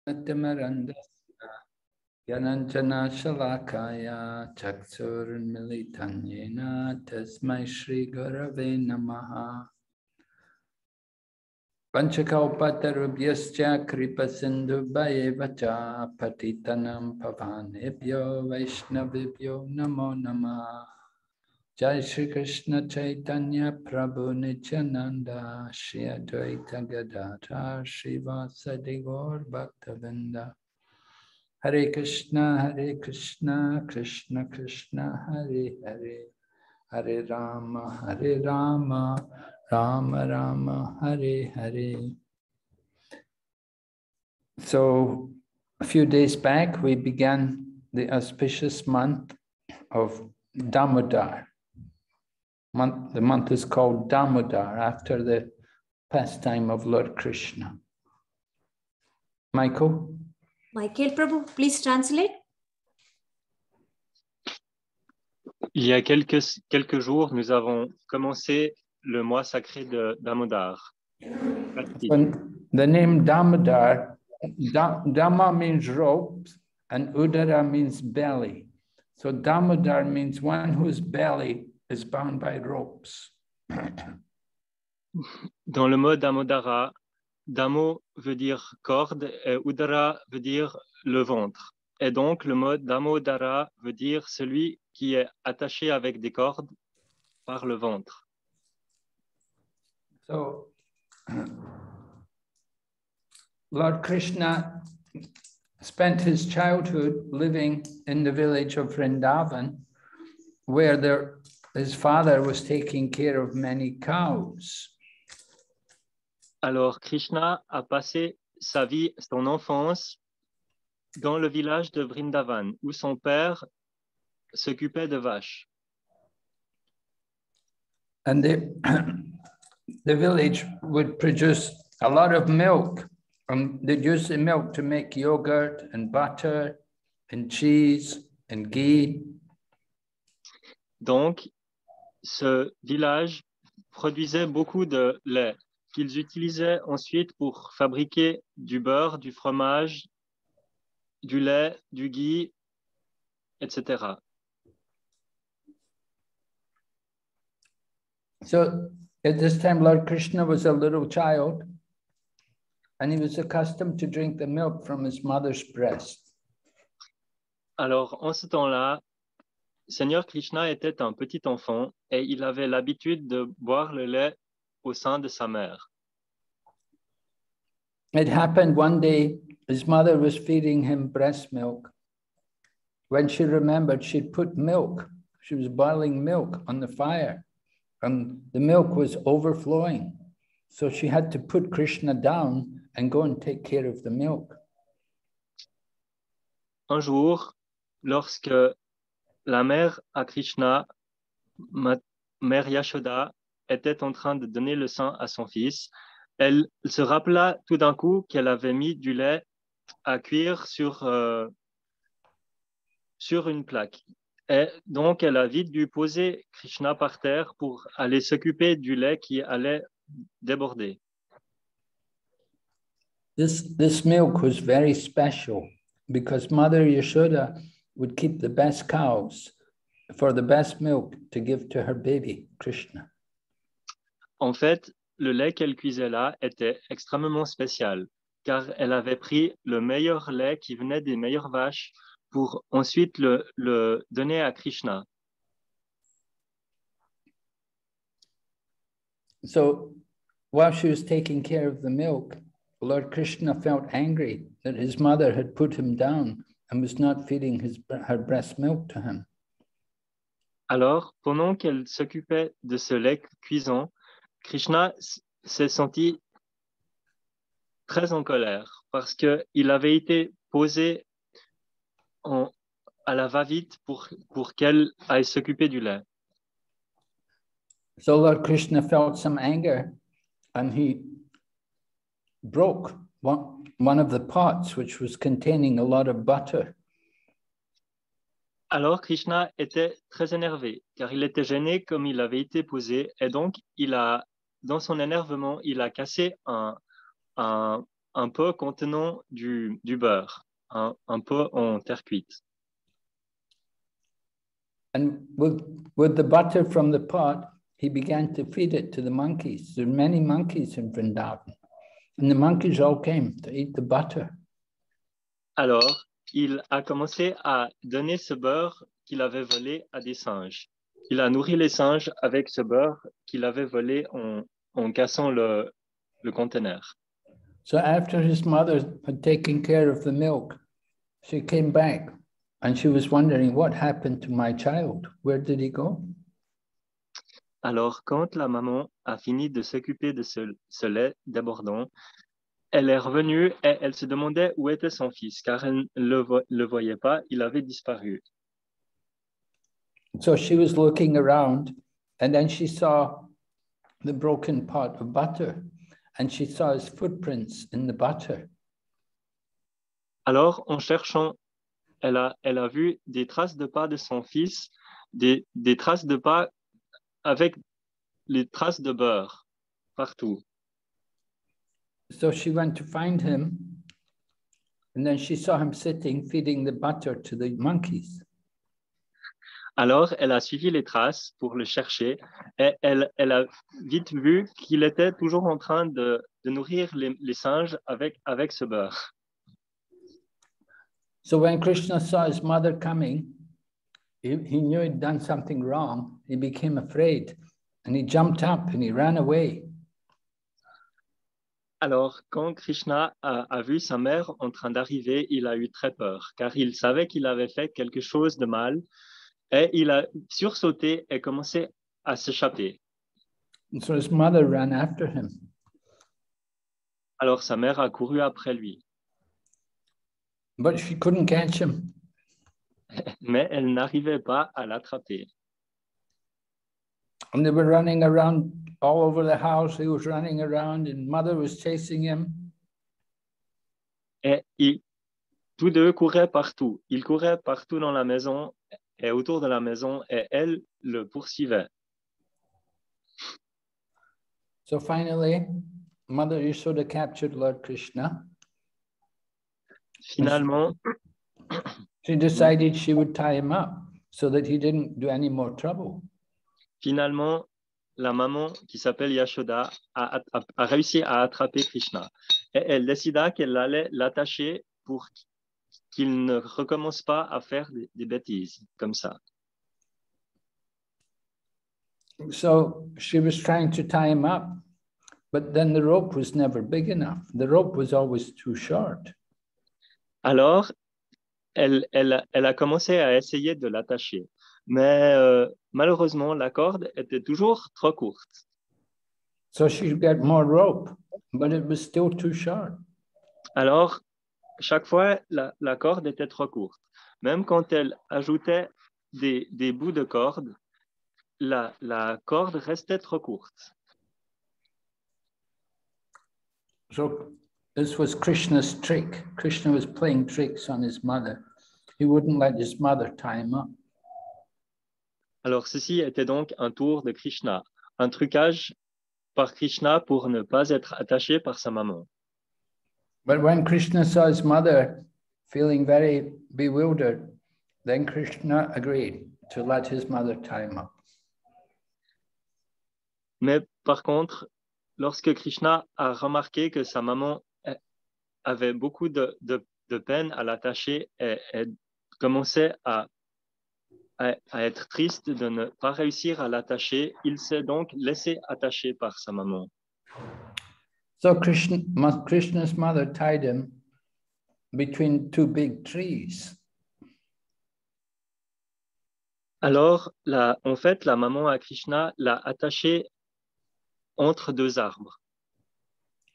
Timarandasya Yananjana Shalakaya Chaksurmilitan Yena Tasmai Shri Gurave Namaha Panchakalpatarubhyascha Kripa Sindhu Bhayevacha Patitanam Pavanebhyo Vaishnavibhyo Namo Namah Jai Shri Krishna Chaitanya Prabhu Nityananda Shri Advaita Gadadhar Srivasadi Gaur Bhaktavinda Hare Krishna, Krishna Krishna, Hare Hare, Hare Rama, Rama Rama, Hare Hare. So, a few days back, we began the auspicious month of Damodar. The month is called Damodar, after the pastime of Lord Krishna. Michael Prabhu, please translate. Il y a quelques jours, nous avons commencé le mois sacré de Damodar. The name Damodar, Dama means ropes and Udara means belly. So Damodar means one whose belly is bound by ropes. Dans le mot Damodara, Damo veut dire corde et Udara veut dire le ventre. Et donc le mot Damodara veut dire celui qui est attaché avec des cordes par le ventre. So Lord Krishna spent his childhood living in the village of Vrindavan, where his father was taking care of many cows. Alors Krishna a passé sa vie, son enfance, dans le village de Vrindavan, où son père s'occupait de vaches. And the village would produce a lot of milk. They'd use the milk to make yogurt and butter and cheese and ghee. Donc, ce village produisait beaucoup de lait qu'ils utilisaient ensuite pour fabriquer du beurre, du fromage, du lait, du ghee, etc. So at this time, Lord Krishna was a little child, and he was accustomed to drink the milk from his mother's breast. Alors, en ce temps-là, Seigneur Krishna était un petit enfant et il avait l'habitude de boire le lait au sein de sa mère. It happened one day, his mother was feeding him breast milk. When she remembered, she'd put milk, she was boiling milk on the fire, and the milk was overflowing. So she had to put Krishna down and go and take care of the milk. Un jour, lorsque la mère à Krishna, mère Yashoda, était en train de donner le sein à son fils, elle se rappela tout d'un coup qu'elle avait mis du lait à cuire sur une plaque. Et donc, elle a vite dû poser Krishna par terre pour aller s'occuper du lait qui allait déborder. This milk was very special because Mother Yashoda would keep the best cows for the best milk to give to her baby, Krishna. En fait, le lait qu'elle cuisait là était extrêmement spécial, car elle avait pris le meilleur lait qui venait des meilleures vaches pour ensuite le donner à Krishna. So while she was taking care of the milk, Lord Krishna felt angry that his mother had put him down and was not feeding her breast milk to him. Alors, pendant qu'elle s'occupait de ce lait cuisant, Krishna s'est senti très en colère parce qu'il avait été posé à la va-vite pour qu'elle aille s'occuper du lait. So Lord Krishna felt some anger and he broke one of the pots which was containing a lot of butter. Alors Krishna était très énervé car il était gêné comme il avait été posé et donc dans son énervement, il a cassé un un pot contenant du beurre, un pot en terre cuite. And with the butter from the pot, he began to feed it to the monkeys. There are many monkeys in Vrindavan. And the monkeys all came to eat the butter. Alors, il a commencé à donner ce beurre qu'il avait volé à des singes. Il a nourri les singes avec ce beurre qu'il avait volé en cassant le conteneur. So after his mother had taken care of the milk, she came back and she was wondering what happened to my child. Where did he go? Alors, quand la maman a fini de s'occuper de ce lait débordant, elle est revenue et elle se demandait où était son fils, car elle ne le voyait pas, il avait disparu. So she was looking around and then she saw the broken pot of butter and she saw his footprints in the butter. Alors, en cherchant, elle a vu des traces de pas de son fils, des traces de pas avec les traces de beurre partout. So she went to find him and then she saw him sitting feeding the butter to the monkeys. Alors, elle a suivi les traces pour le chercher et elle a vite vu qu'il était toujours en train de nourrir les singes avec ce beurre. So when Krishna saw his mother coming, he knew he'd done something wrong. He became afraid and he jumped up and he ran away. Alors, quand Krishna a vu sa mère en train d'arriver, il a eu très peur, car il savait qu'il avait fait quelque chose de mal et il a sursauté et commencé à s'échapper. And so his mother ran after him. Alors, sa mère a couru après lui, But she couldn't catch him. mais elle n'arrivait pas à l'attraper. And they were running around all over the house. He was running around and mother was chasing him. Et tous deux couraient partout. Ils couraient partout dans la maison et autour de la maison et elle le poursuivait. So finally, Mother Yashoda captured Lord Krishna. Finalement, She decided she would tie him up so that he didn't do any more trouble. Finalement, la maman qui s'appelle Yashoda a réussi à attraper Krishna. Et elle décida qu'elle allait l'attacher pour qu'il ne recommence pas à faire des bêtises comme ça. So she was trying to tie him up, but then the rope was never big enough. The rope was always too short. Alors, elle a commencé à essayer de l'attacher. Mais malheureusement, la corde était toujours trop courte. So she'd get more rope, but it was still too short. Alors, chaque fois, la corde était trop courte. Même quand elle ajoutait des bouts de corde, la corde restait trop courte. So this was Krishna's trick. Krishna was playing tricks on his mother. He wouldn't let his mother tie him up. Alors, ceci était donc un tour de Krishna, un trucage par Krishna pour ne pas être attaché par sa maman. But when Krishna saw his mother feeling very bewildered, then Krishna agreed to let his mother tie him up. Mais par contre, lorsque Krishna a remarqué que sa maman avait beaucoup de peine à l'attacher et commençait à être triste de ne pas réussir à l'attacher, il s'est donc laissé attacher par sa maman. So Krishna's mother tied him between two big trees. Alors, en fait, la maman à Krishna l'a attaché entre deux arbres.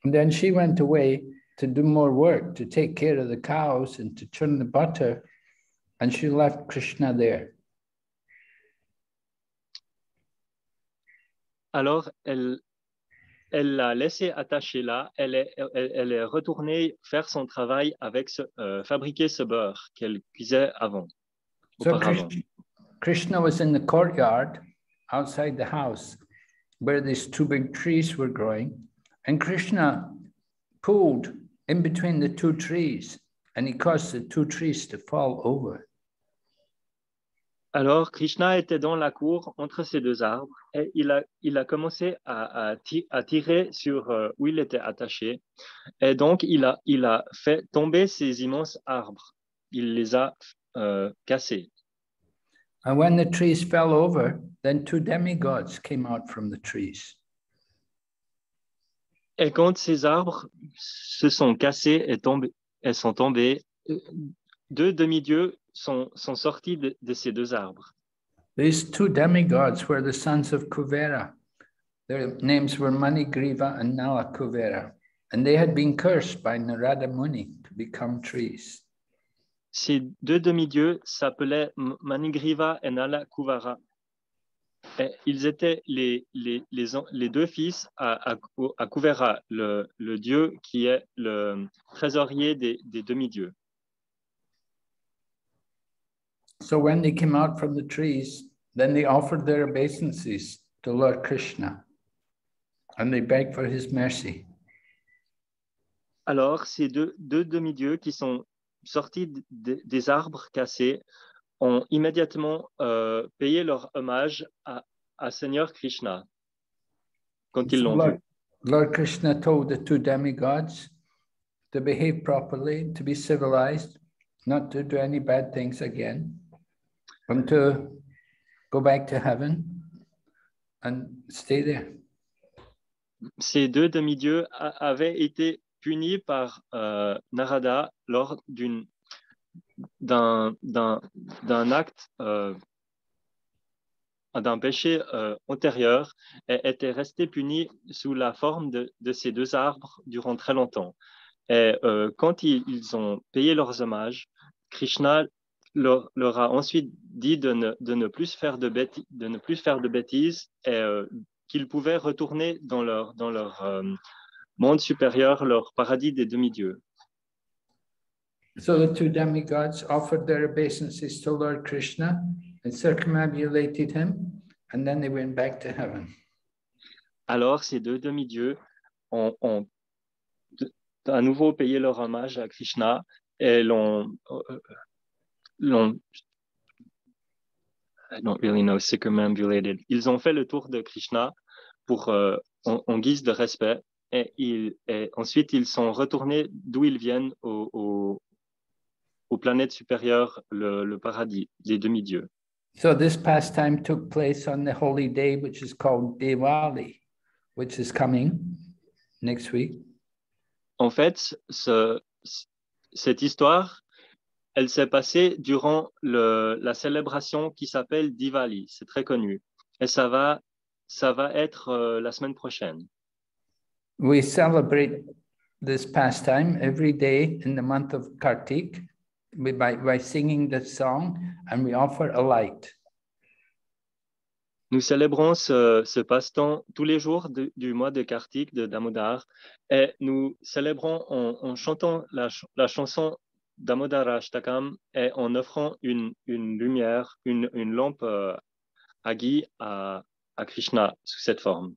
And then she went away to do more work, to take care of the cows and to churn the butter, and she left Krishna there. Alors, elle l'a laissé attaché là, elle est retournée faire son travail avec fabriquer ce beurre qu'elle cuisait auparavant. Krishna was in the courtyard outside the house where these two big trees were growing, and Krishna pulled in between the two trees, and he caused the two trees to fall over. Alors, Krishna était dans la cour entre ces deux arbres et il a commencé à tirer sur où il était attaché. Et donc, il a fait tomber ces immenses arbres. Il les a cassés. And when the trees fell over, then two demigods came out from the trees. Et quand ces arbres se sont cassés et sont tombés, deux demi-dieux sont sortis de ces deux arbres. These two demigods were the sons of Kuvera. Their names were Manigriva and Nala Kuvera, and they had been cursed by Narada Muni to become trees. Ces deux demi-dieux s'appelaient Manigriva et Nala Kuvara. Et ils étaient les deux fils à Kuvera, le dieu qui est le trésorier des demi-dieux. So when they came out from the trees, then they offered their obeisances to Lord Krishna, and they begged for his mercy. Alors, ces deux demi-dieux qui sont sortis des arbres cassés ont immédiatement payé leur hommage à Seigneur Krishna quand ils l'ont vu. Lord Krishna told the two demigods to behave properly, to be civilized, not to do any bad things again, and to go back to heaven and stay there. Ces deux demi-dieux avaient été punis par Narada lors d'un acte, d'un péché antérieur, et étaient restés punis sous la forme de ces deux arbres durant très longtemps. Et quand ils ont payé leurs hommages, Krishna leur a ensuite dit de ne plus faire de bêtises et qu'ils pouvaient retourner dans leur monde supérieur, leur paradis des demi-dieux. So the two demigods offered their obeisances to Lord Krishna and circumambulated him, and then they went back to heaven. Alors ces deux demi-dieux ont à nouveau payé leur hommage à Krishna et I don't really know, circumambulated. Ils ont fait le tour de Krishna pour en guise de respect et ensuite ils sont retournés d'où ils viennent aux planètes supérieures, le paradis des demi-dieux. So this pastime took place on the holy day, which is called Diwali, which is coming next week. En fait, cette histoire, elle s'est passée durant la célébration qui s'appelle Diwali. C'est très connu. Et ça va être la semaine prochaine. We celebrate this pastime every day in the month of Kartik by singing the song, and we offer a light. Nous célébrons ce passe-temps tous les jours du mois de Kartik, de Damodar, et nous célébrons en chantant la chanson Damodarashtakam et en offrant une lumière, une lampe à ghee à Krishna sous cette forme.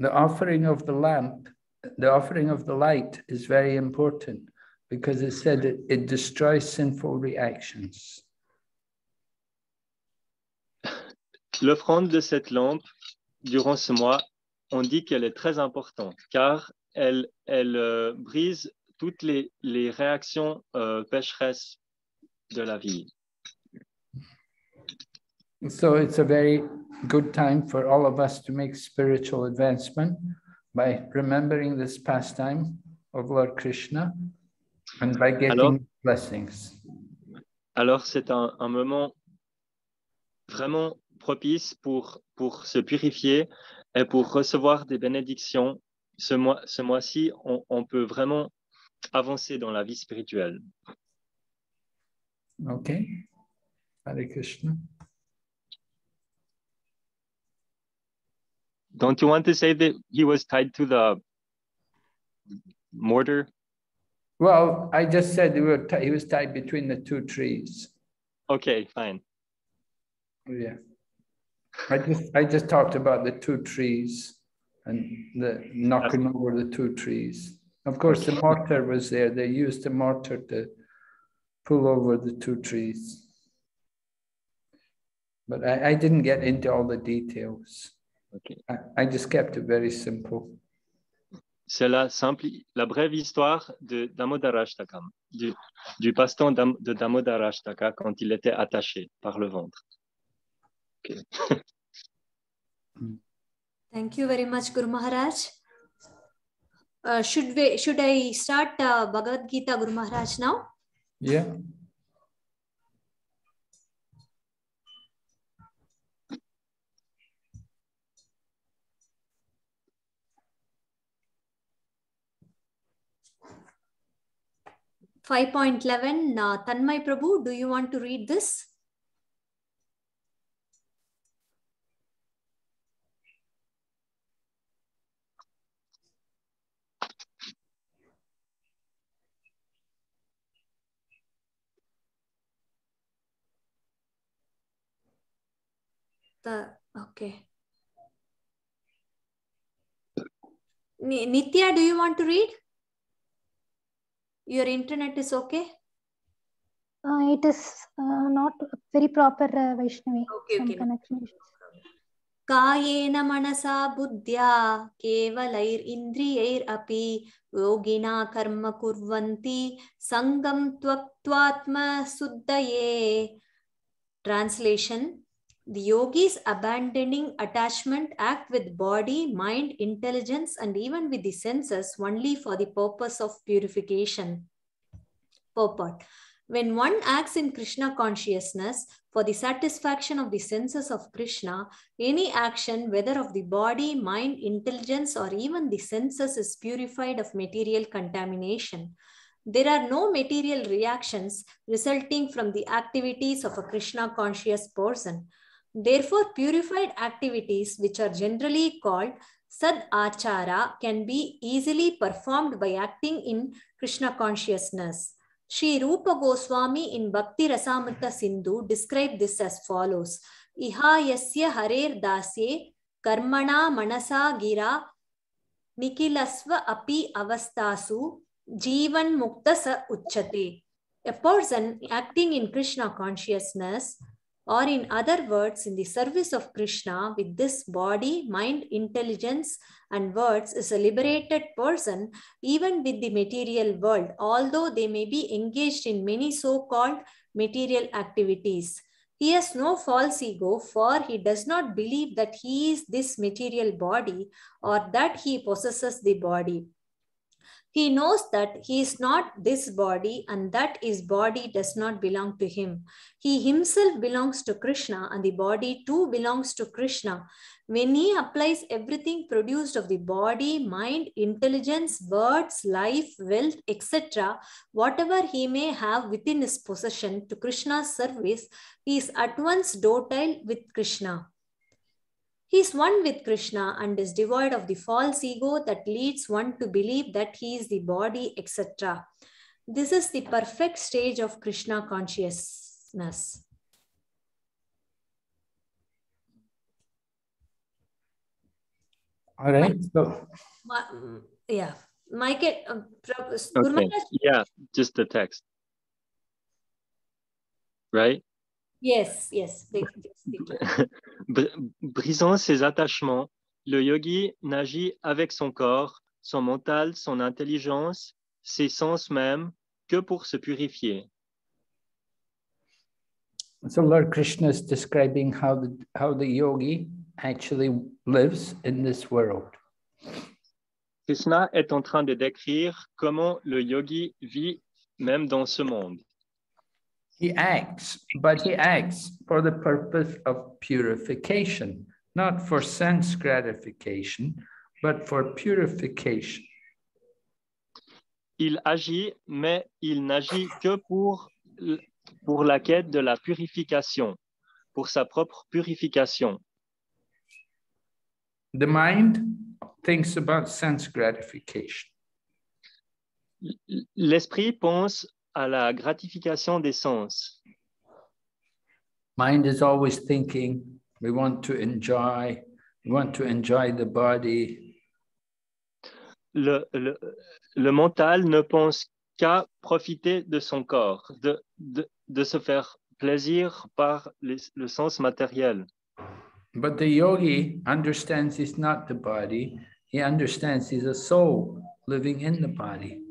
The offering of the lamp, the offering of the light is very important because it said it destroys sinful reactions. L'offrande de cette lampe, durant ce mois, on dit qu'elle est très importante car elle brise toutes les réactions pécheresses de la vie. So it's a very good time for all of us to make spiritual advancement by remembering this pastime of Lord Krishna and by getting blessings. Alors c'est un moment vraiment propice pour se purifier et pour recevoir des bénédictions. Ce mois-ci, on peut vraiment avancer dans la vie spirituelle. Okay. Hare Krishna. Don't you want to say that he was tied to the mortar? Well, I just said he was tied between the two trees. Okay, fine. Yeah. I just talked about the two trees and the knocking over the two trees. Of course, the mortar was there. They used the mortar to pull over the 2 trees. But I didn't get into all the details. Okay. I just kept it very simple. C'est la brève histoire de Damodarashtaka, du passe-temps de Damodarashtaka quand il était attaché par le ventre. Okay. Thank you very much, Guru Maharaj. Should I start Bhagavad Gita, Guru Maharaj, now? Yeah. Five 5.11, Tanmay Prabhu, do you want to read this? Okay. Nitya, do you want to read? Your internet is okay? It is not very proper, Vaishnavi. Okay, Some okay. connection issues. Kayena manasa buddhya kevalair indriyair api yogina karma kurvanti sangam tvaktvatma suddhaye. Translation: the yogis abandoning attachment act with body, mind, intelligence, and even with the senses only for the purpose of purification. Purport: when one acts in Krishna consciousness for the satisfaction of the senses of Krishna, any action, whether of the body, mind, intelligence, or even the senses, is purified of material contamination. There are no material reactions resulting from the activities of a Krishna conscious person. Therefore, purified activities, which are generally called Sad Achara, can be easily performed by acting in Krishna consciousness. Sri Rupa Goswami in Bhakti Rasamrita Sindhu described this as follows: Iha yasya harer dasye karmana manasa gira nikilasva api avastasu jivan mukta sa uchate. A person acting in Krishna consciousness, or in other words, in the service of Krishna with this body, mind, intelligence, and words, is a liberated person even with the material world, although they may be engaged in many so-called material activities. He has no false ego, for he does not believe that he is this material body or that he possesses the body. He knows that he is not this body and that his body does not belong to him. He himself belongs to Krishna and the body too belongs to Krishna. When he applies everything produced of the body, mind, intelligence, words, life, wealth, etc., whatever he may have within his possession to Krishna's service, he is at once docile with Krishna. He is one with Krishna and is devoid of the false ego that leads one to believe that he is the body, etc. This is the perfect stage of Krishna consciousness. All right. So, yeah. Michael, Okay. Yeah, just the text. Right? Yes. Brisant ses attachements, le yogi n'agit avec son corps, son mental, son intelligence, ses sens même, que pour se purifier. So Lord Krishna is describing how the yogi actually lives in this world. Krishna est en train de décrire comment le yogi vit même dans ce monde. He acts, but he acts for the purpose of purification, not for sense gratification, but for purification. Il agit, mais il n'agit que pour la quête de la purification, pour sa propre purification. The mind thinks about sense gratification. L'esprit pense à la gratification des sens. Mind is always thinking, we want to enjoy the body. le mental ne pense qu'à profiter de son corps, de se faire plaisir par le sens matériel. But the yogi understands he's not the body. He understands he's a soul living in the body.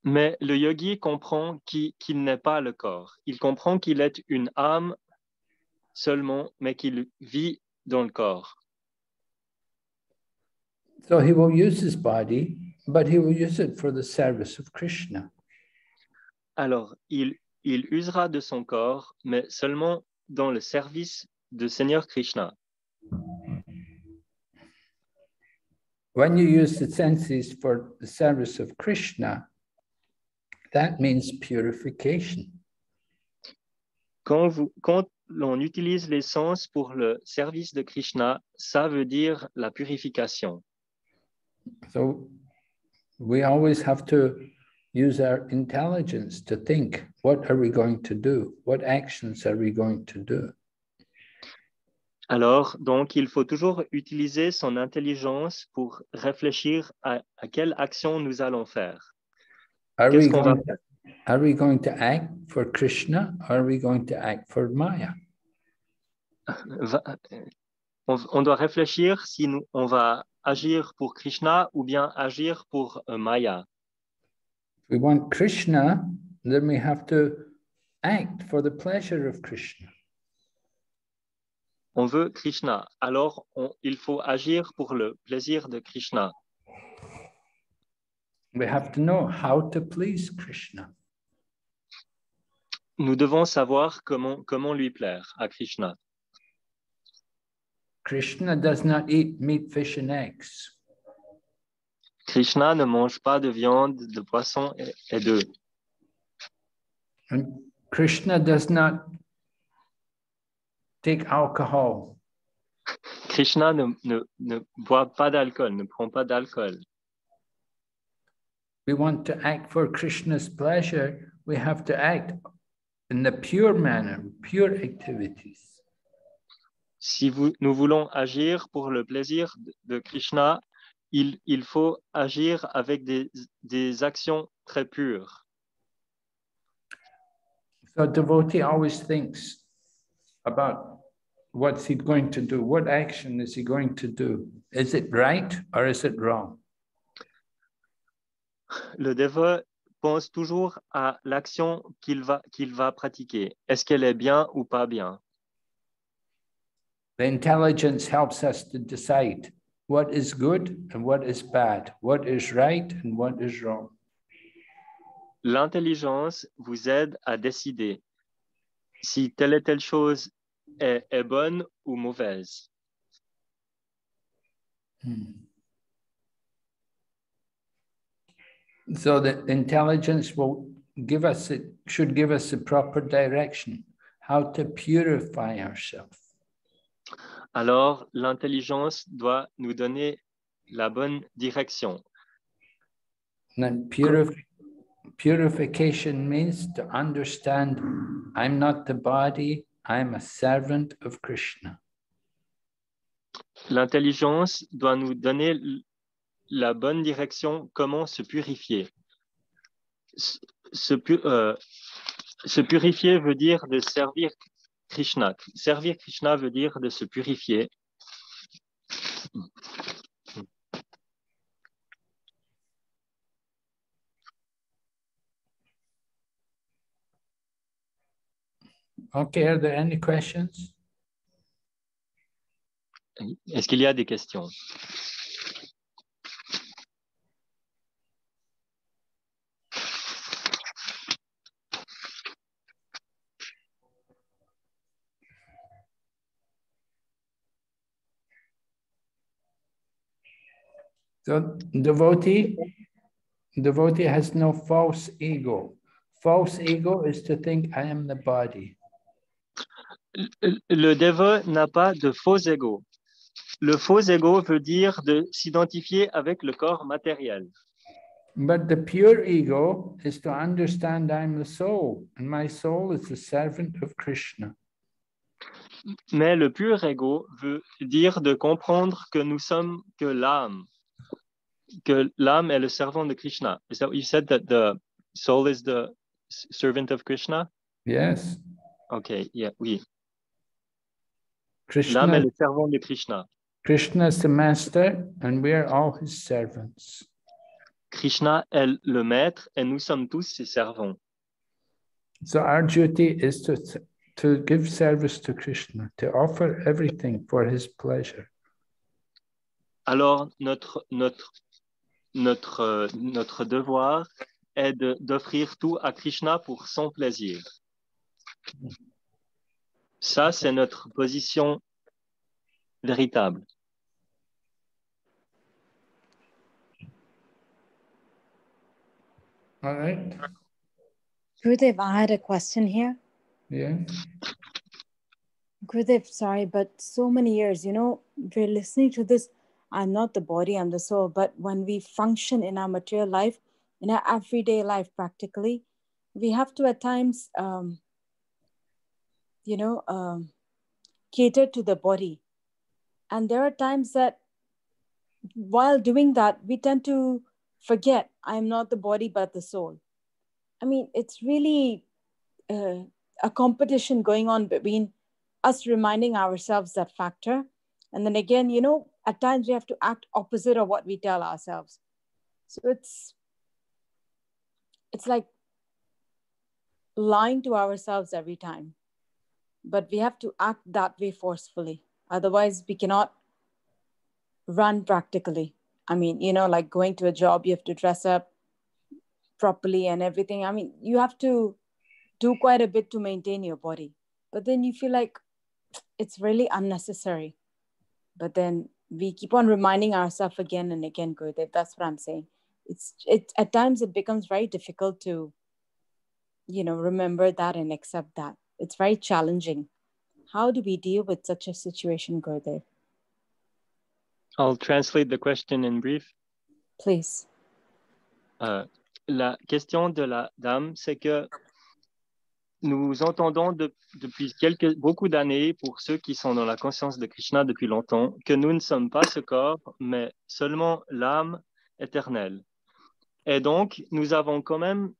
Mais le yogi comprend qu'il n'est pas le corps. Il comprend qu'il est une âme seulement, mais qu'il vit dans le corps. So he will use his body, but he will use it for the service of Krishna. Alors, il usera de son corps, mais seulement dans le service du Seigneur Krishna. When you use the senses for the service of Krishna, that means purification. Quand l'on utilise les sens pour le service de Krishna, ça veut dire la purification. So we always have to use our intelligence to think, what are we going to do? What actions are we going to do? Alors, donc, il faut toujours utiliser son intelligence pour réfléchir à quelle action nous allons faire. Qu'est-ce qu'on va faire? Are we going to act for Krishna or are we going to act for Maya? On doit réfléchir si on va agir pour Krishna ou bien agir pour Maya. If we want Krishna, then we have to act for the pleasure of Krishna. On veut Krishna, alors il faut agir pour le plaisir de Krishna. We have to know how to please Krishna. Nous devons savoir comment lui plaire à Krishna. Krishna does not eat meat, fish, and eggs. Krishna ne mange pas de viande, de poisson et d'œufs. And Krishna does not take alcohol. Krishna ne boit pas d'alcool, ne prend pas d'alcool. We want to act for Krishna's pleasure. We have to act in the pure manner, pure activities. Si nous voulons agir pour le plaisir de Krishna, il faut agir avec des actions très pures. So a devotee always thinks about what's he going to do? What action is he going to do? Is it right or is it wrong? Le dévot pense toujours à l'action qu'il va pratiquer. Est-ce qu'elle est bien ou pas bien? The intelligence helps us to decide what is good and what is bad, what is right and what is wrong. L'intelligence vous aide à décider si telle et telle chose est bonne ou mauvaise. So the intelligence should give us the proper direction, how to purify ourselves. Alors, l'intelligence doit nous donner la bonne direction. And purification means to understand I'm not the body, I'm a servant of Krishna. L'intelligence doit nous donner la bonne direction, comment se purifier. Se purifier veut dire de servir Krishna. Servir Krishna veut dire de se purifier. Okay, are there any questions? Est-ce qu'il y a des questions? So devotee has no false ego. False ego is to think I am the body. Le dévot n'a pas de faux ego. Le faux ego veut dire de s'identifier avec le corps matériel. But the pure ego is to understand I'm the soul, and my soul is the servant of Krishna. Mais le pur ego veut dire de comprendre que nous sommes que l'âme que l'âme est le servant de Krishna. Is that what you said, that the soul is the servant of Krishna? Yes. Okay, yeah, oui. L'âme Krishna, est le servant de Krishna. Krishna is the master and we are all his servants. Krishna est le maître et nous sommes tous ses servants. So our duty is to give service to Krishna, to offer everything for his pleasure. Alors, notre devoir est d'offrir tout à Krishna pour son plaisir. Ça, c'est notre position véritable. All right? Gurudev, I had a question here. Yeah. Gurudev, sorry, but so many years, we're listening to this. I'm not the body, I'm the soul. But when we function in our material life, in our everyday life, practically, we have to at times, cater to the body. And there are times that while doing that, we tend to forget I'm not the body, but the soul. I mean, it's really a competition going on between us reminding ourselves that factor. And then again, at times we have to act opposite of what we tell ourselves. So it's like lying to ourselves every time. But we have to act that way forcefully. Otherwise, we cannot run practically. I mean, like going to a job, you have to dress up properly and everything. I mean, you have to do quite a bit to maintain your body. But then you feel like it's really unnecessary. But then we keep on reminding ourselves again and again, Gurudev. That's what I'm saying. It at times it becomes very difficult to, remember that and accept that. It's very challenging. How do we deal with such a situation, Gurudev? I'll translate the question in brief. Please. La question de la dame, c'est que nous entendons depuis beaucoup d'années, pour ceux qui sont dans la conscience de Krishna depuis longtemps, que nous ne sommes pas ce corps, mais seulement l'âme éternelle. Et donc, nous avons quand même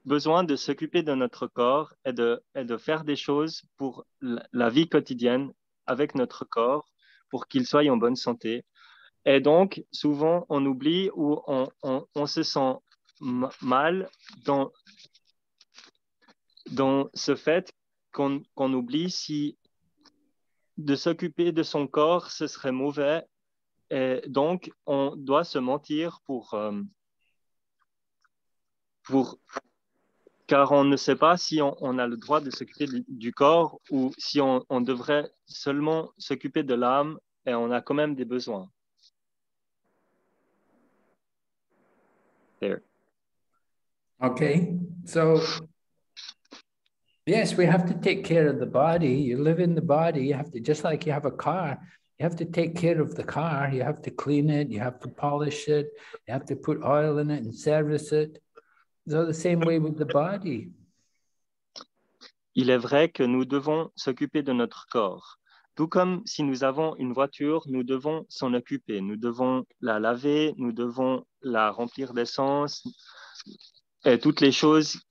besoin de s'occuper de notre corps et de faire des choses pour la vie quotidienne avec notre corps, pour qu'il soit en bonne santé. Et donc, souvent, on oublie ou on se sent mal dans ce fait qu'on oublie si de s'occuper de son corps, ce serait mauvais. Et donc, on doit se mentir car on ne sait pas si on a le droit de s'occuper du corps ou si on devrait seulement s'occuper de l'âme et on a quand même des besoins. There. Okay, so yes, we have to take care of the body. You live in the body, you have to, just like you have a car, you have to take care of the car. You have to clean it, you have to polish it, you have to put oil in it and service it. So the same way with the body. Il est vrai que nous devons s'occuper de notre corps. Tout comme si nous avons une voiture, nous devons s'en occuper. Nous devons la laver, nous devons la remplir d'essence et toutes les choses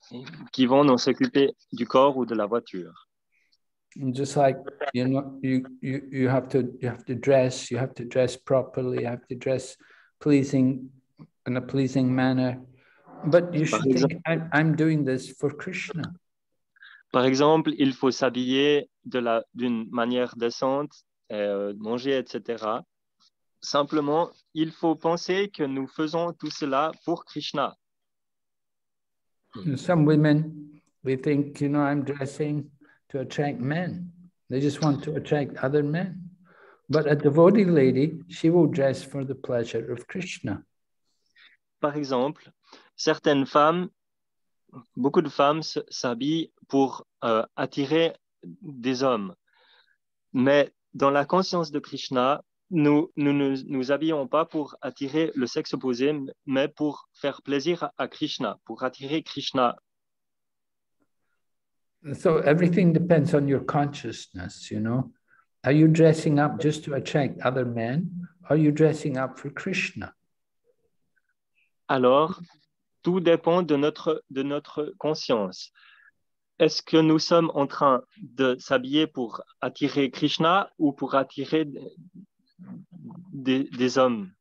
qui vont nous s'occuper du corps ou de la voiture. And just like, you have to dress properly, you have to dress in a pleasing manner. But you should think, I'm doing this for Krishna. Par exemple, il faut s'habiller d'une manière décente, manger, etc. Simplement, il faut penser que nous faisons tout cela pour Krishna. Some women, they think, I'm dressing to attract men. They just want to attract other men. But a devotee lady, she will dress for the pleasure of Krishna. Par exemple, beaucoup de femmes s'habillent pour attirer des hommes. Mais dans la conscience de Krishna, nous ne nous habillons pas pour attirer le sexe opposé, mais pour faire plaisir à Krishna, pour attirer Krishna. So everything depends on your consciousness, Are you dressing up just to attract other men? are you dressing up for Krishna? Alors, tout dépend de notre conscience. Est-ce que nous sommes en train de s'habiller pour attirer Krishna ou pour attirer des hommes?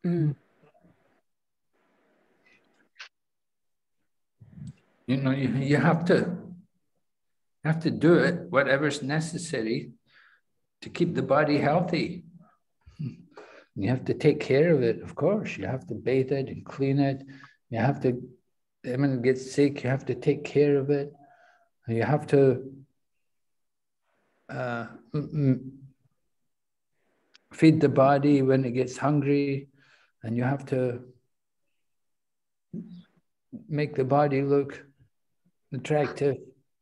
You know, you have to do it, whatever's necessary to keep the body healthy. You have to take care of it, of course. You have to bathe it and clean it. You have to, when it gets sick, you have to take care of it. You have to feed the body when it gets hungry, and you have to make the body look attractive.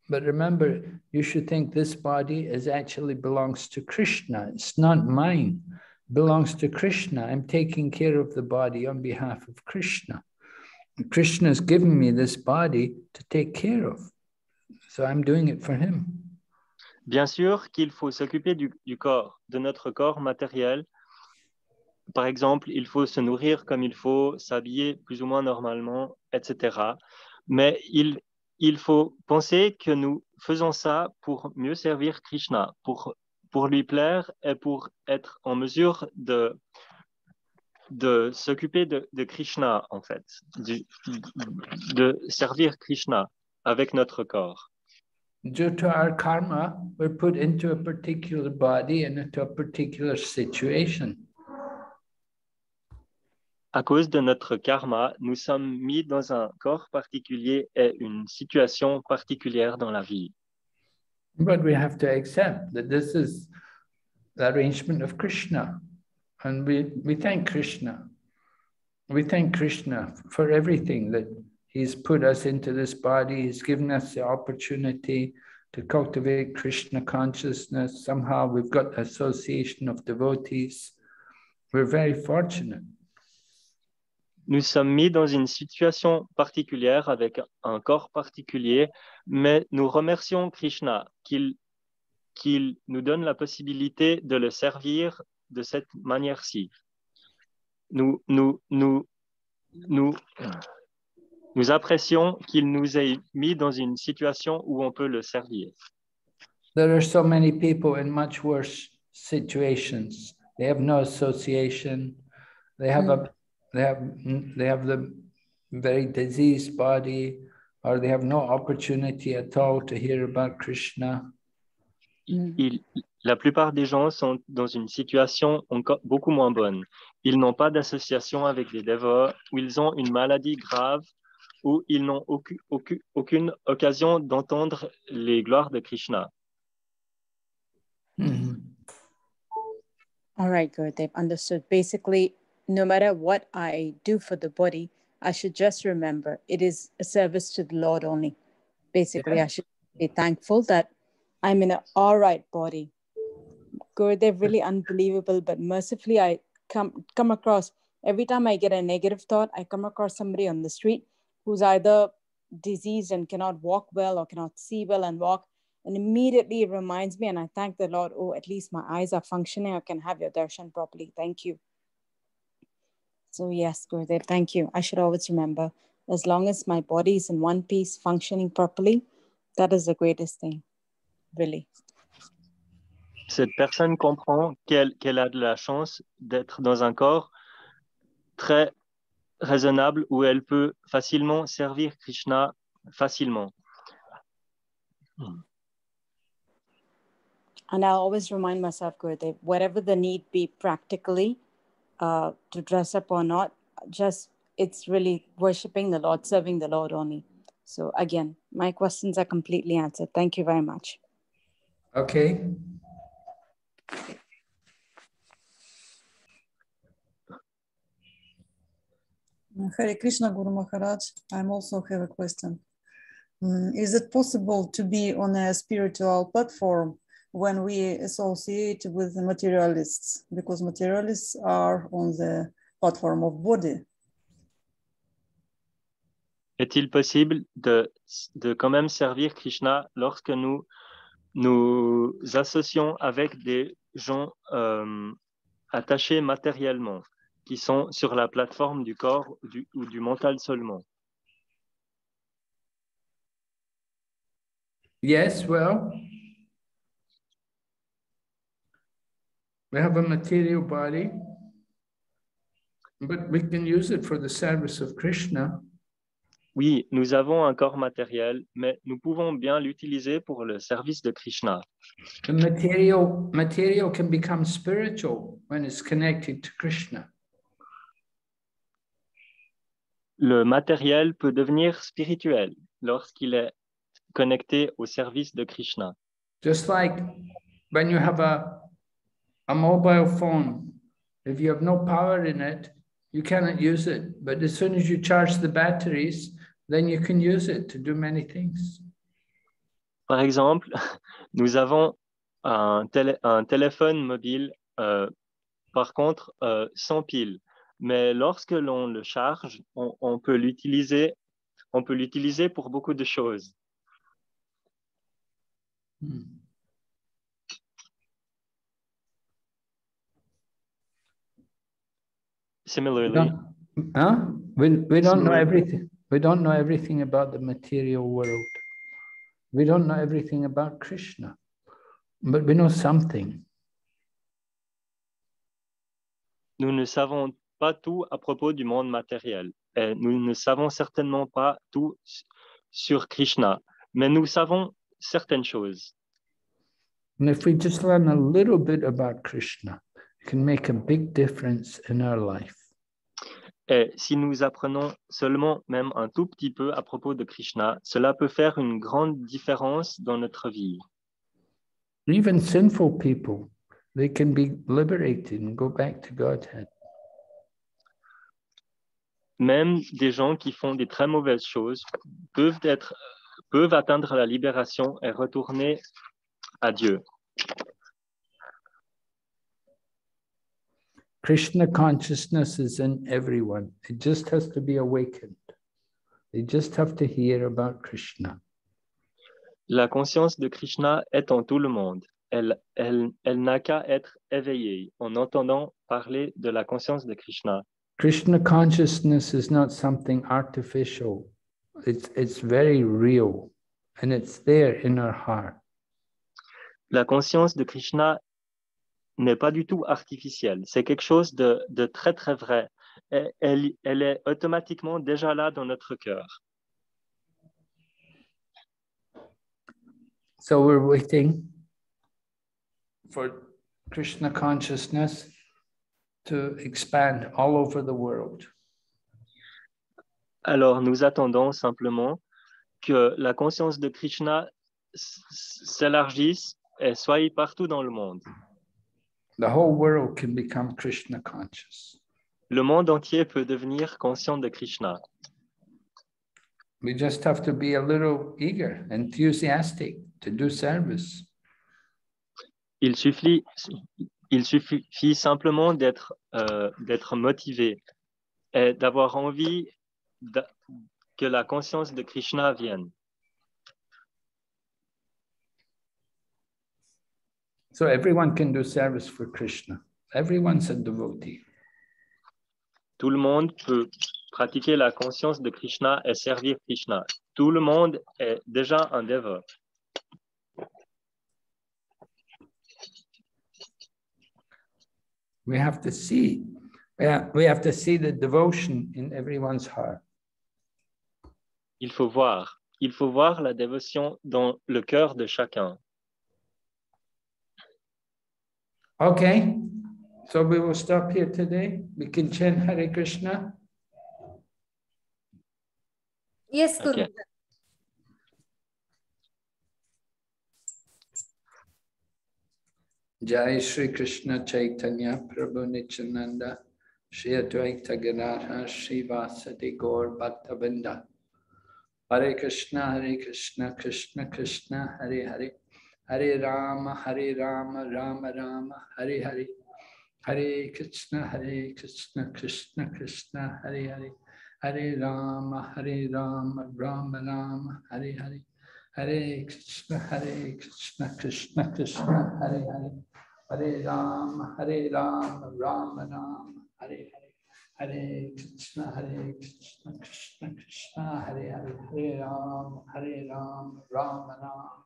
But remember, you should think this body actually belongs to Krishna. It's not mine. It belongs to Krishna. I'm taking care of the body on behalf of Krishna. Krishna has given me this body to take care of. So I'm doing it for him. Bien sûr qu'il faut s'occuper du corps, de notre corps matériel. Par exemple, il faut se nourrir comme il faut, s'habiller plus ou moins normalement, etc. Mais il faut penser que nous faisons ça pour mieux servir Krishna, pour lui plaire et pour être en mesure de s'occuper de Krishna, en fait, de servir Krishna avec notre corps. Due to our karma, we're put into a particular body and into a particular situation. À cause de notre karma, nous sommes mis dans un corps particulier et une situation particulière dans la vie. But we have to accept that this is the arrangement of Krishna. And we thank Krishna. We thank Krishna for everything, that he's put us into this body. He's given us the opportunity to cultivate Krishna consciousness. Somehow we've got the association of devotees. We're very fortunate. Nous sommes mis dans une situation particulière avec un corps particulier, mais nous remercions Krishna qu'il nous donne la possibilité de le servir de cette manière-ci. Nous apprécions qu'il nous ait mis dans une situation où on peut le servir. There are so many people in much worse situations. They have no association. They have the very diseased body, or they have no opportunity at all to hear about Krishna. La plupart des gens sont dans une situation encore beaucoup moins bonne. Ils n'ont pas d'association avec des dévots, ou ils ont une maladie grave, ou ils n'ont aucune occasion d'entendre les gloires de Krishna. Mm-hmm. All right, good. They've understood. Basically, no matter what I do for the body, I should just remember it is a service to the Lord only. Basically, I should be thankful that I'm in an all right body. Good, they're really unbelievable, but mercifully, I come across, every time I get a negative thought, I come across somebody on the street who's either diseased and cannot walk well or cannot see well and walk. And immediately it reminds me, and I thank the Lord, oh, at least my eyes are functioning. I can have your darshan properly. Thank you. So yes, Gurudev, thank you. I should always remember, as long as my body is in one piece, functioning properly, that is the greatest thing, really. Cette personne comprend qu'elle a de la chance d'être dans un corps très raisonnable où elle peut facilement servir Krishna facilement. And I'll always remind myself, Gurudev, whatever the need be practically, to dress up or not, just it's really worshiping the Lord, serving the Lord only. So again, my questions are completely answered. Thank you very much. Okay. Hare Krishna, Guru Maharaj. I also have a question. Is it possible to be on a spiritual platform when we associate with the materialists? Because materialists are on the platform of body. Est-il possible de quand même servir Krishna lorsque nous nous associons avec des gens attachés matériellement, qui sont sur la plateforme du corps ou du mental seulement. Yes, well, we have a material body, but we can use it for the service of Krishna. Oui, nous avons un corps matériel, mais nous pouvons bien l'utiliser pour le service de Krishna. The material can become spiritual when it's connected to Krishna. Le matériel peut devenir spirituel lorsqu'il est connecté au service de Krishna. Just like when you have a mobile phone, if you have no power in it, you cannot use it. But as soon as you charge the batteries, then you can use it to do many things. Par exemple, nous avons un téléphone mobile, par contre, sans pile. Mais lorsque l'on le charge, on peut l'utiliser pour beaucoup de choses. Similarly, we don't know everything. We don't know everything about the material world. We don't know everything about Krishna, but we know something. Nous ne savons pas tout à propos du monde matériel. Et nous ne savons certainement pas tout sur Krishna, mais nous savons certaines choses. And if we just learn a little bit about Krishna, it can make a big difference in our life. Et si nous apprenons seulement même un tout petit peu à propos de Krishna, cela peut faire une grande différence dans notre vie. Even sinful people, they can be liberated and go back to Godhead. Même des gens qui font des très mauvaises choses peuvent atteindre la libération et retourner à Dieu. Krishna consciousness is in everyone. It just has to be awakened. They just have to hear about Krishna. La conscience de Krishna est en tout le monde. Elle n'a qu'à être éveillée en entendant parler de la conscience de Krishna. Krishna consciousness is not something artificial. It's very real, and it's there in our heart. La conscience de Krishna n'est pas du tout artificielle. C'est quelque chose de très, très vrai. Elle est automatiquement déjà là dans notre cœur. So we're waiting for Krishna consciousness to expand all over the world. Alors, nous attendons simplement que la conscience de Krishna s'élargisse et soit partout dans le monde. The whole world can become Krishna conscious. Le monde entier peut devenir conscient de Krishna. We just have to be a little eager, enthusiastic to do service. Il suffit simplement d'être motivé et d'avoir envie que la conscience de Krishna vienne. So everyone can do service for Krishna. Everyone's a devotee. Tout le monde peut pratiquer la conscience de Krishna et servir Krishna. Tout le monde est déjà un dévot. We have to see the devotion in everyone's heart. Il faut voir la dévotion dans le cœur de chacun. Okay, so we will stop here today. We can chant Hare Krishna. Yes, Guru. Okay. Jai Shri Krishna Chaitanya Prabhu Nityananda Shri Advaita Gadadhar Shri Vasadi Gaur Bhaktavinda. Hare Krishna Krishna Krishna Hare Hare Hare Rama Rama Rama Hare Hare Hare Krishna Krishna Krishna Hare Hare Hare Rama Rama Rama Hare Hare Hare Krishna, Krishna Krishna, Hare Hare, Hare Ram, Ram Ram, Hare Hare, Hare Krishna, Krishna Krishna, Hare Hare, Hare Ram, Ram Ram,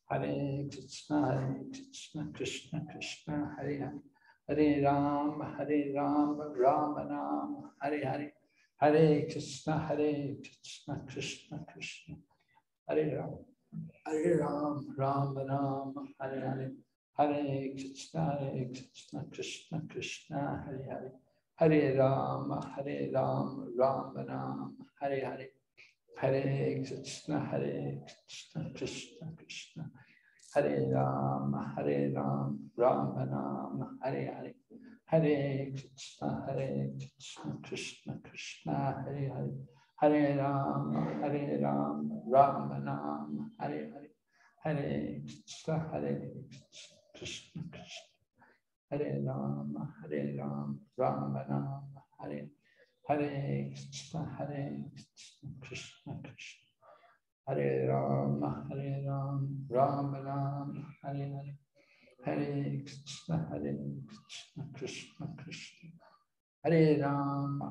Hare Krishna, Krishna Krishna, Hare Hare, Hare Ram, Ram Ram, Hare Hare, Hare Krishna, Krishna Krishna, Hare Ram, Ram Ram, Hare Hare, Hare Krishna, Krishna Krishna, Hare Hare, Hare Ram, Ram Ram, Hare Hare, Hare Krishna, Krishna Krishna, Hare Ram, Ram Ram, Hare Hare, Hare Krishna, Krishna Krishna, Hare Hare, Hare Ram, Ram Ram, Hare Hare, Hare Krishna, Krishna Krishna, Hare Ram, Ram Ram, Hare Hare Krishna, Krishna Krishna, Hare Ram, Ram Ram, Hare Hare, Hare Krishna, Krishna Krishna, Hare Ram,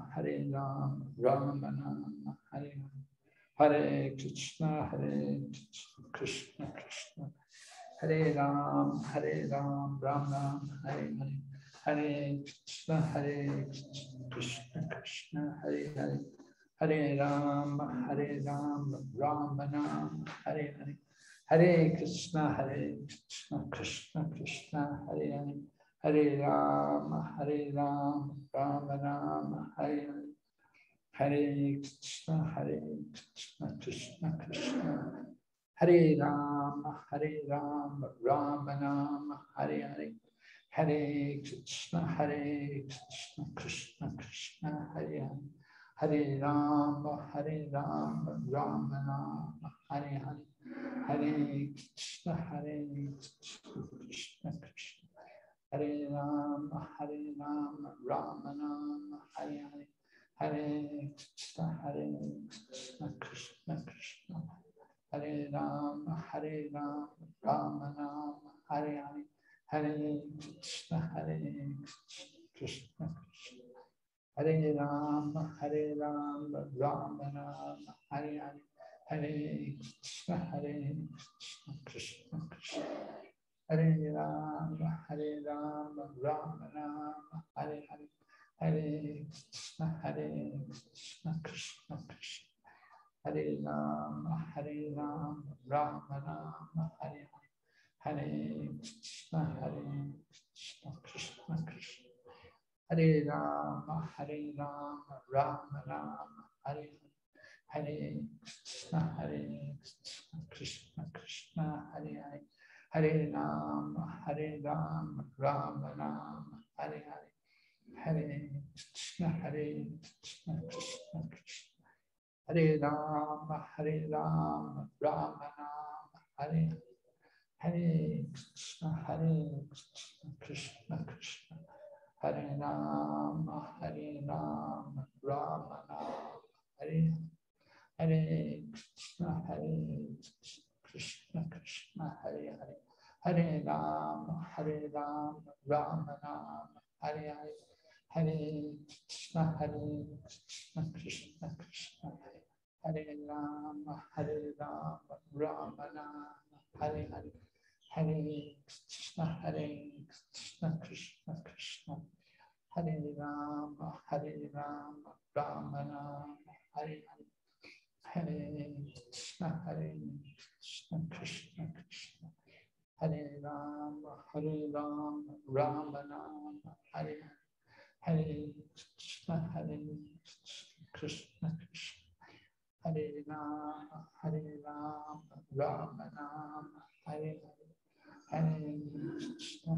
Ram Ram, Hare Hare, Hare Krishna, Krishna Krishna, Hare Ram, Ram Ram, Hare Hare, Hare Krishna, Krishna Krishna, Hare Hare, Hare Ram, Ram Ram, Hare Hare, Hare Krishna, Krishna Krishna, Hare Hare, Hare Ram, Ram Ram, Hare Hare, Hare Krishna, Krishna Krishna, Hare Ram, Ram Ram, Hare Hare, Hare Krishna, Krishna Krishna, Hare Hare, Hare Ram, Ram Ram, Hare Hare, Hare Krishna, Krishna Krishna, Hare Ram, Ram Ram, Hare Hare, Hare Krishna, Krishna Krishna, Hare Ram, Ram Ram, Hare Hare, Hare Krishna, Krishna Krishna, Hare Ram, Ram Ram, Hare Hare, Hare Krishna, Krishna Krishna, Hare Ram, Ram Ram, Hare Hare, Hare Krishna, Krishna Krishna, Hare Ram, Ram Ram, Hare Hare, Hare Krishna, Krishna Krishna, Hare Ram, Ram Ram, Hare Hare, Hare Krishna, Krishna Krishna, Hare Hare, Hare Ram, Ram Ram, Hare Hare, Hare Krishna, Krishna Krishna, Hare Ram, Ram Ram, Hare Hare Krishna, Krishna Krishna, Hare Ram, Ram Ram, Hare Hare Krishna, Krishna Krishna, Hare Hare, Hare Ram, Ram Ram, Hare Hare, Hare Krishna, Krishna Krishna, Hare Ram, Ram Ram, Hare Hare, Hare Krishna, Krishna Krishna, Hare Ram, Ram Ram, Hare Hare, Hare Krishna, Krishna Krishna, Hare Ram, Ram Ram, Hare Hare, Hare Krishna, Krishna Krishna, Hare Ram, Ram Ram, Hare Hare, Hare Krishna,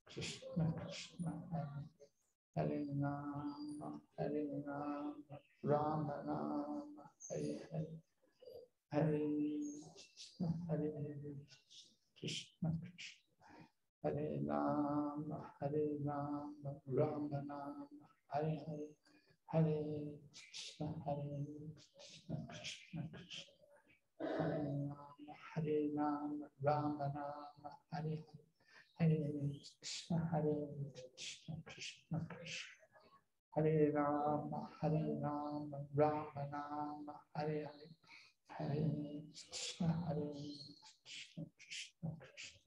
Krishna Krishna, Hare Ram, Ram Ram, Hare Hare, Hare Krishna, Krishna Krishna, Hare Ram, Ram Ram, Hare Hare, Hare Krishna, Krishna Krishna, Rama Rama Hare Hare Krishna Krishna Krishna Hare Rama Rama Rama Hare Hare Hare Krishna Krishna Krishna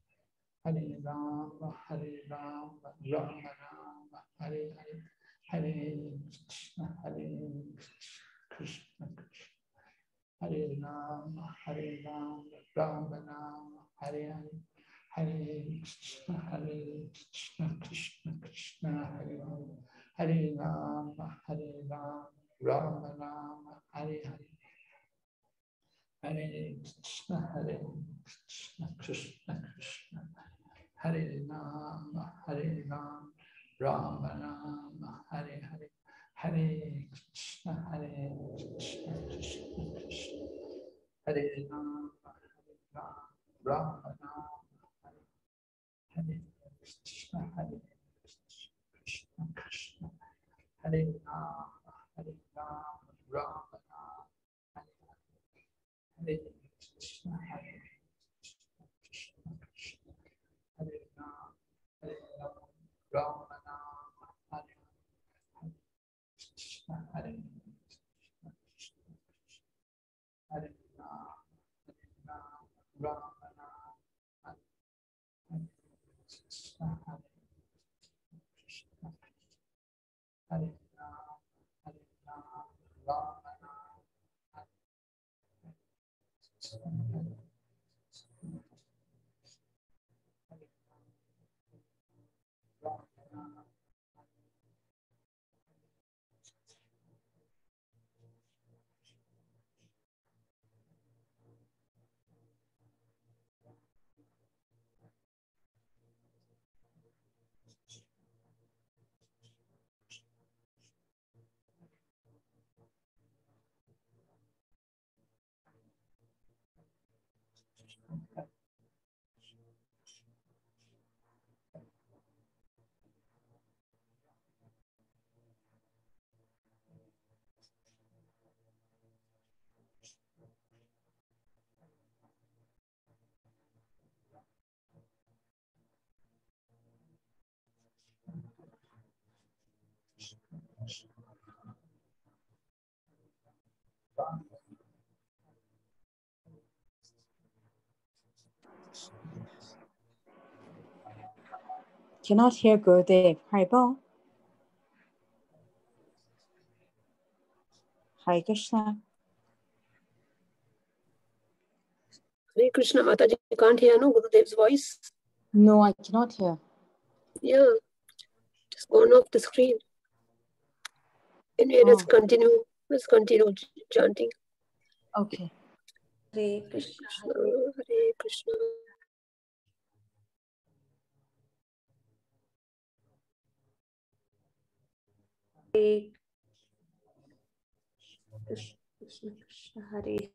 Hare Rama Rama Rama Hare Hare Hare Krishna Krishna Krishna Hare Rama Rama Rama Hare Hare Hare Krishna Krishna Krishna Hare Hare Hare Rama Rama Rama Hare Hare Hare Krishna Krishna Krishna Hare Rama Rama Rama Hare Hare Hare Krishna Krishna Krishna Hare Rama Rama Rama Hare Krishna Krishna Krishna Hare Rama Rama Rama Hare Krishna Krishna Krishna Hare Rama Rama Rama Hare Krishna Krishna Hare Rama Rama Rama Hare Krishna Krishna Hare Rama Rama Rama Cannot hear Gurudev. Haribol. Hare Krishna. Hare Krishna, Mataji, you can't hear no Gurudev's voice. No, I cannot hear. Yeah, just gone off the screen. Anyway, let's continue chanting. Okay. Hare Krishna. Hare Krishna. Hare Krishna Krishna Hare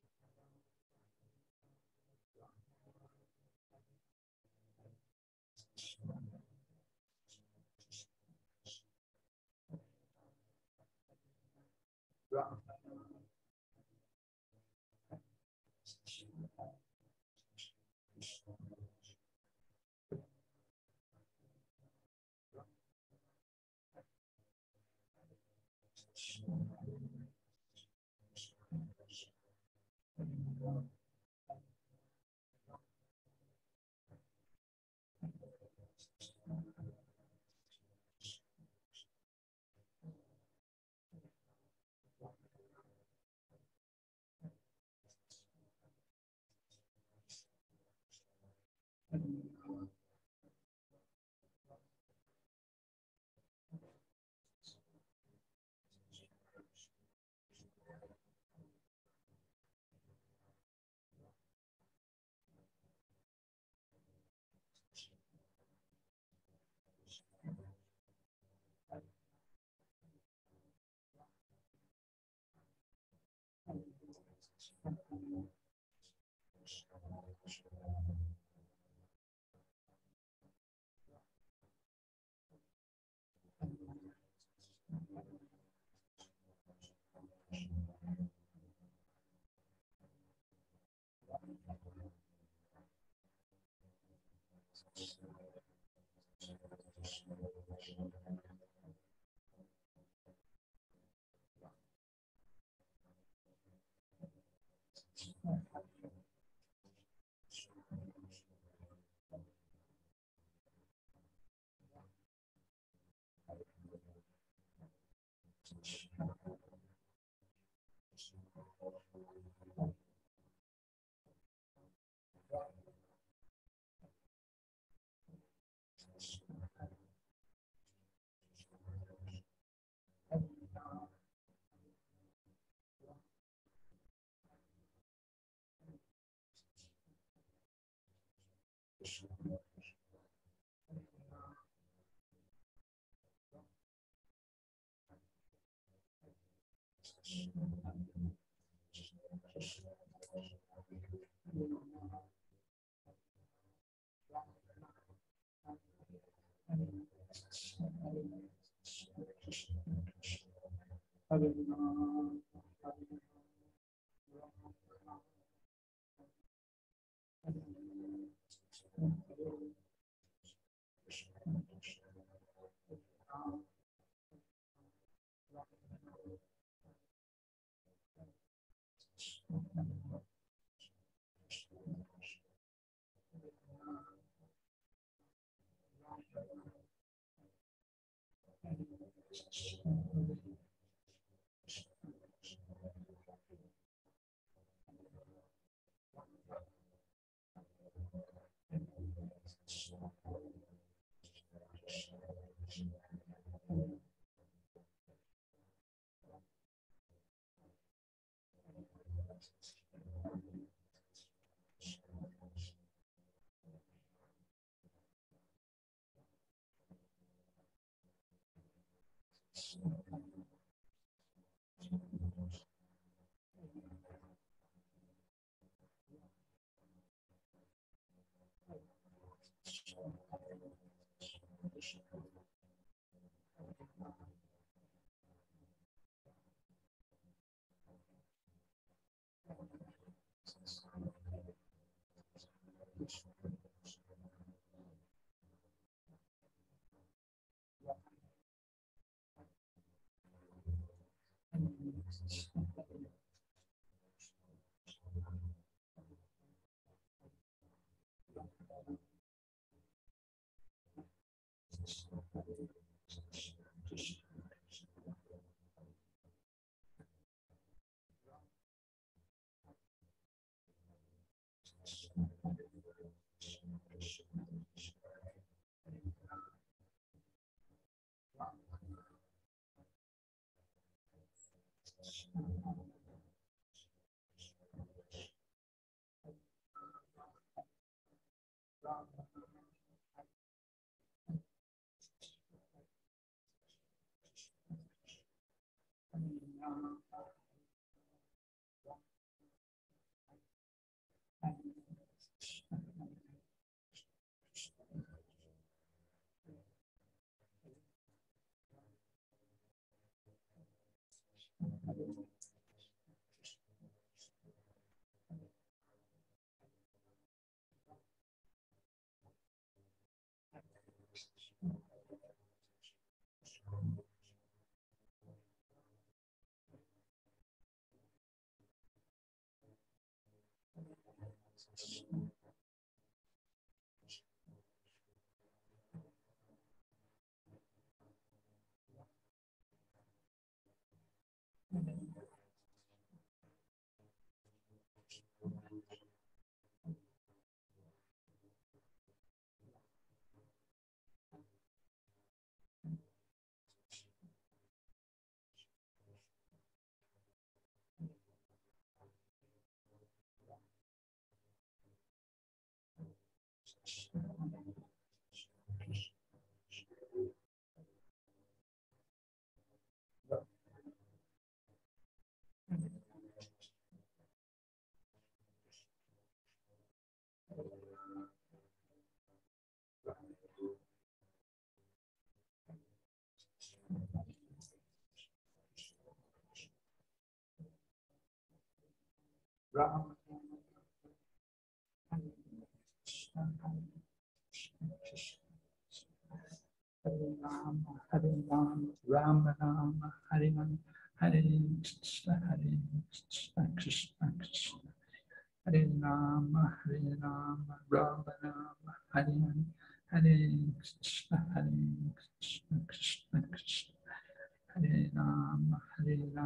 Ram. Hare Ram, Ram Ram, Hare Ram, Hare Krishna, Krishna Krishna.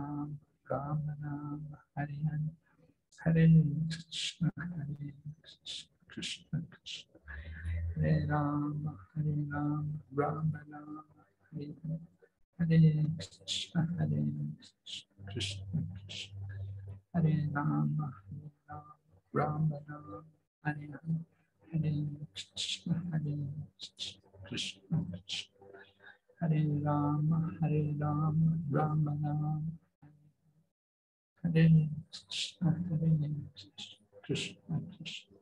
Ram, Ram Ram, Hare Hare, Hare Krishna, Krishna Krishna, Hare Ram, Ram Ram, Hare Hare, Hare Krishna, Krishna Krishna, Hare Ram, Ram Ram, Hare Hare, Hare Krishna, Krishna Krishna, Hare Ram, Ram Ram, Hare Krishna, Krishna Krishna,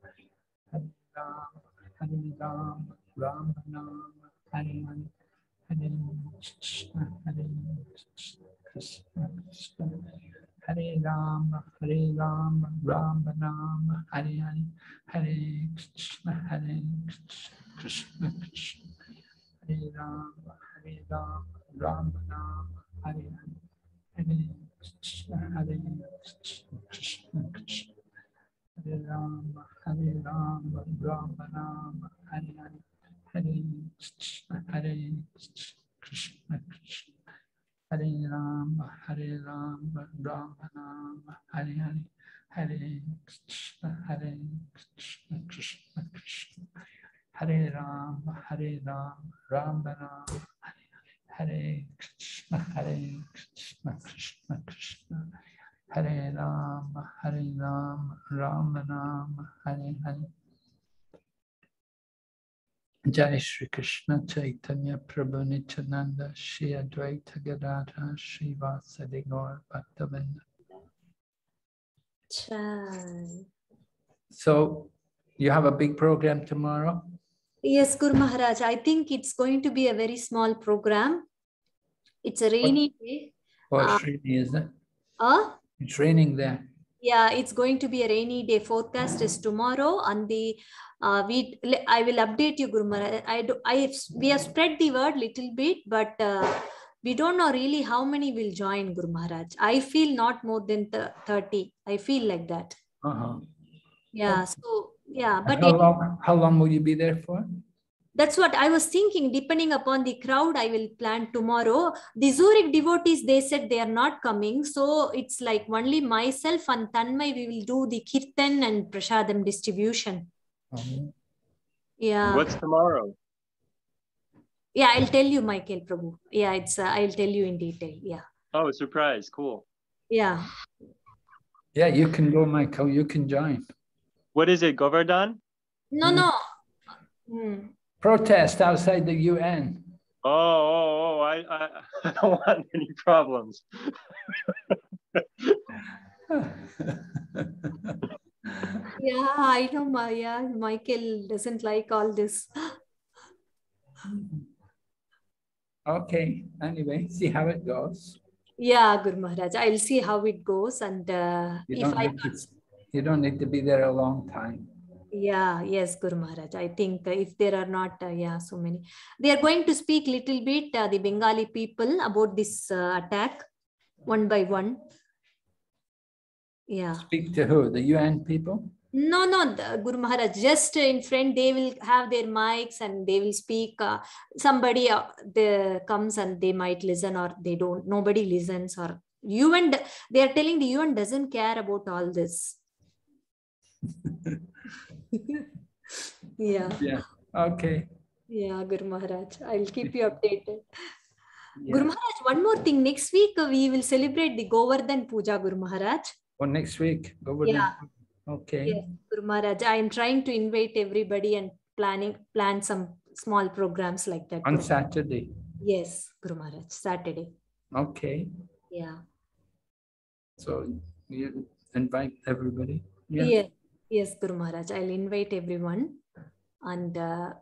Hare Ram, Ram Ram, Hare Hare, Hare Krishna, Krishna Krishna, Hare Ram, Ram Ram, Hare Hare, Hare Krishna, Krishna Krishna, Hare Ram, Ram Ram, Hare Hare, Hare Krishna, Krishna Krishna, Hare Ram, Ram Ram, Hare Hare, Hare Krishna, Krishna Krishna, Hare Ram, Ram Ram, Hare Hare, Hare Krishna, Krishna Krishna, Hare Ram, Ram Ram, Hare Krishna, Krishna Krishna, Hare Ram, Ram Ram, Hare Hare. Jai Shri Krishna Chaitanya Prabhu Nityananda Shri Advaita Gadadhar Shri Vasadi Gaur Bhaktavinda. Chai. So you have a big program tomorrow? Yes, Guru Maharaj. I think it's going to be a very small program. It's a rainy day. Oh, it's raining, is it? It's raining there. Yeah, it's going to be a rainy day. Forecast is tomorrow, and I will update you, Guru Maharaj. We have spread the word little bit, but we don't know really how many will join, Guru Maharaj. I feel not more than 30. I feel like that. Yeah. Okay. So yeah, but how long will you be there for? That's what I was thinking. Depending upon the crowd, I will plan tomorrow. The Zurich devotees, they said they are not coming. So it's like only myself and Tanmay, we will do the Kirtan and Prasadam distribution. Yeah. What's tomorrow? Yeah, I'll tell you, Michael Prabhu. Yeah, I'll tell you in detail. Yeah. Oh, surprise. Cool. Yeah. Yeah, you can go, Michael. You can join. What is it, Govardhan? No. Protest outside the UN. I don't want any problems. Yeah, I know, Maya. Michael doesn't like all this. Okay. Anyway, see how it goes. Yeah, Guru Maharaj. I'll see how it goes. And you don't need to be there a long time. Yeah, yes, Guru Maharaj. I think if there are not, so many. They are going to speak little bit, the Bengali people, about this attack, one by one. Yeah. Speak to who? The UN people? No, Guru Maharaj. Just in front, they will have their mics and they will speak. Somebody comes and they might listen, or they don't. Nobody listens. Or UN, they are telling the UN doesn't care about all this. Yeah. Okay. Yeah, Guru Maharaj. I'll keep you updated. Yeah. Guru Maharaj, one more thing. Next week, we will celebrate the Govardhan Puja, Guru Maharaj. Oh, next week? Govardhan. Yeah. Okay. Yes, Guru Maharaj. I am trying to invite everybody and plan some small programs like that. On Saturday? Yes, Guru Maharaj. Saturday. Okay. Yeah. So you invite everybody? Yeah. Yes, Guru Maharaj. I'll invite everyone. And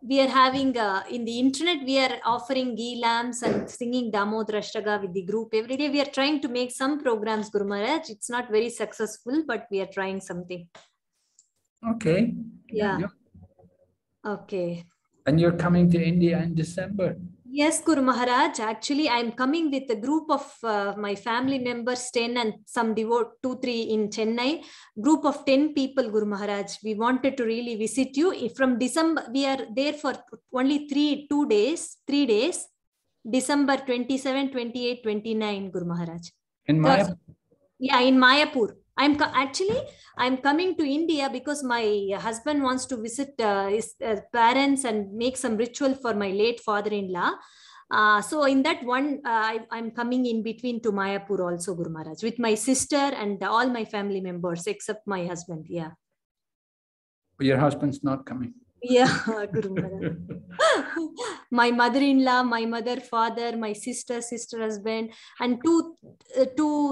we are having, in the internet, we are offering ghee lamps and singing Damodar Ashtaga with the group every day. We are trying to make some programs, Guru Maharaj. It's not very successful, but we are trying something. Okay. Yeah. Okay. And you're coming to India in December? Yes, Guru Maharaj. Actually, I'm coming with a group of my family members, 10 and some 2-3 in Chennai. Group of 10 people, Guru Maharaj. We wanted to really visit you. From December, we are there for only 3 days. December 27, 28, 29, Guru Maharaj. In Mayapur? Yeah, in Mayapur. I'm coming to India because my husband wants to visit his parents and make some ritual for my late father-in-law. So in that one, I'm coming in between to Mayapur also, Guru Maharaj, with my sister and all my family members except my husband. Yeah. Your husband's not coming. Yeah, Guru Maharaj. My mother-in-law, my mother, father, my sister, husband, and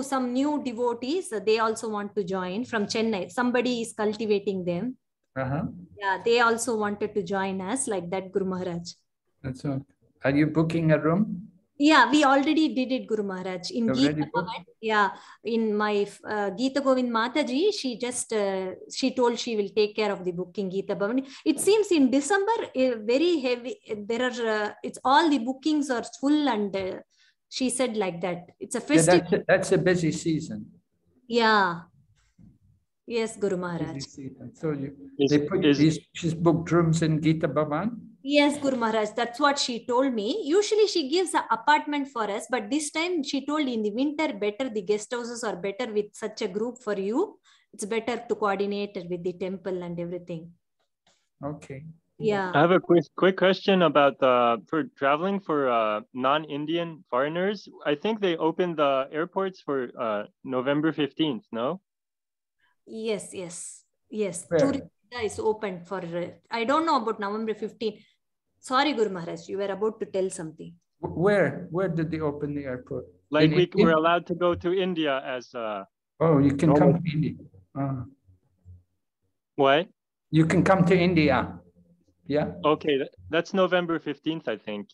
some new devotees. They also want to join from Chennai. Somebody is cultivating them. Yeah, they also wanted to join us like that, Guru Maharaj. That's all. Are you booking a room? Yeah, we already did it, Guru Maharaj. In Gita Bhavan, yeah, in my Gita Govind Mataji, she told she will take care of the booking Gita Bhavan. It seems in December, very heavy. There are, it's all the bookings are full, and she said like that. It's a festive. Yeah, that's a busy season. Yeah. Yes, Guru Maharaj. So she's booked rooms in Gita Bhavan? Yes, Guru Maharaj, that's what she told me. Usually she gives an apartment for us, but this time she told in the winter, better the guest houses are better with such a group for you. It's better to coordinate with the temple and everything. Okay. Yeah. I have a quick question about for traveling for non-Indian foreigners. I think they opened the airports for November 15th, no? Yes. Where? Tourism is open for, I don't know about November 15th. Sorry, Guru Maharaj, you were about to tell something. Where did they open the airport? Like we're allowed to go to India as oh, you can come to India. What? You can come to India. Yeah. Okay, that's November 15th, I think.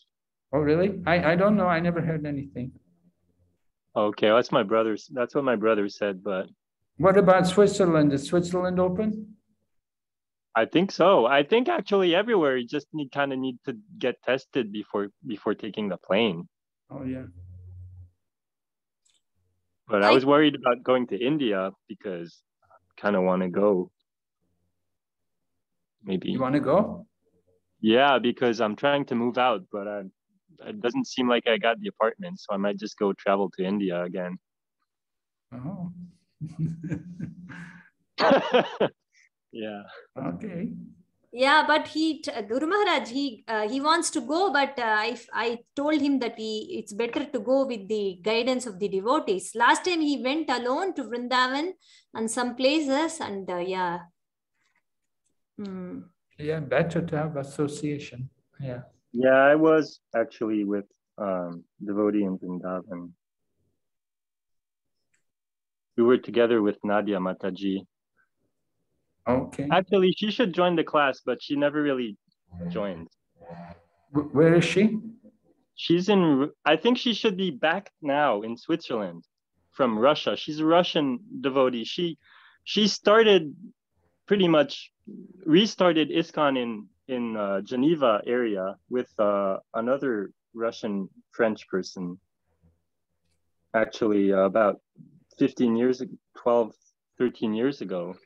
Oh, really? I don't know. I never heard anything. Okay, that's what my brother said, but what about Switzerland? Is Switzerland open? I think so. I think actually everywhere you just need to get tested before taking the plane. Oh yeah. But I was worried about going to India because I kind of want to go. Maybe. You want to go? Yeah, because I'm trying to move out, but it doesn't seem like I got the apartment, so I might just go travel to India again. Oh. Yeah. Okay. Yeah, but Guru Maharaj, he wants to go, but I told him that it's better to go with the guidance of the devotees. Last time he went alone to Vrindavan and some places, and yeah. Yeah, better to have association. Yeah. Yeah, I was actually with devotee in Vrindavan. We were together with Nadia Mataji. Okay. Actually, she should join the class, but she never really joined. Where is she? She's I think she should be back now in Switzerland from Russia. She's a Russian devotee. She started pretty much restarted ISKCON in Geneva area with another Russian French person. Actually, about 13 years ago.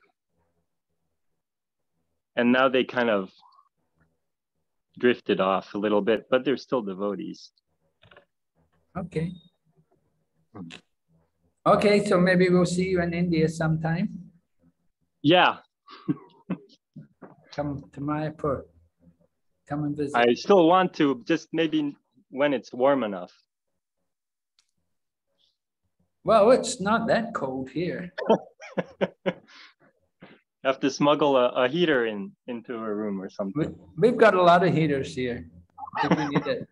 And now they kind of drifted off a little bit, but they're still devotees. Okay. Okay, so maybe we'll see you in India sometime. Yeah. Come to Mayapur. Come and visit. I still want to, just maybe when it's warm enough. Well, it's not that cold here. Have to smuggle a heater into a room or something. We've got a lot of heaters here. If we need it.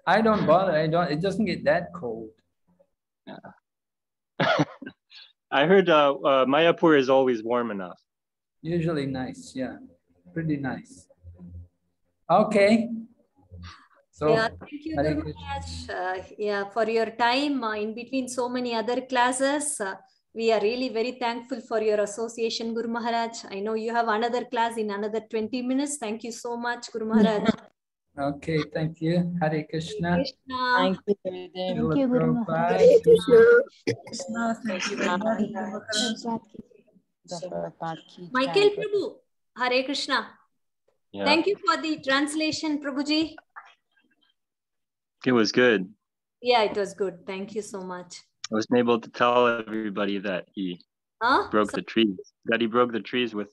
I don't bother. It doesn't get that cold. Yeah. I heard Mayapur is always warm enough. Usually nice, yeah. Pretty nice. Okay. So, yeah, thank you very much. Yeah, for your time in between so many other classes. We are really very thankful for your association, Guru Maharaj. I know you have another class in another 20 minutes. Thank you so much, Guru Maharaj. Okay, thank you. Hare Krishna. Thank you, Guru Maharaj. Hare Krishna. Krishna, thank you very much, Guru Maharaj. Michael Prabhu, Hare Krishna. Yeah. Thank you for the translation, Prabhuji. It was good. Yeah, it was good. Thank you so much. I wasn't able to tell everybody that he Huh? broke the trees. That he broke the trees with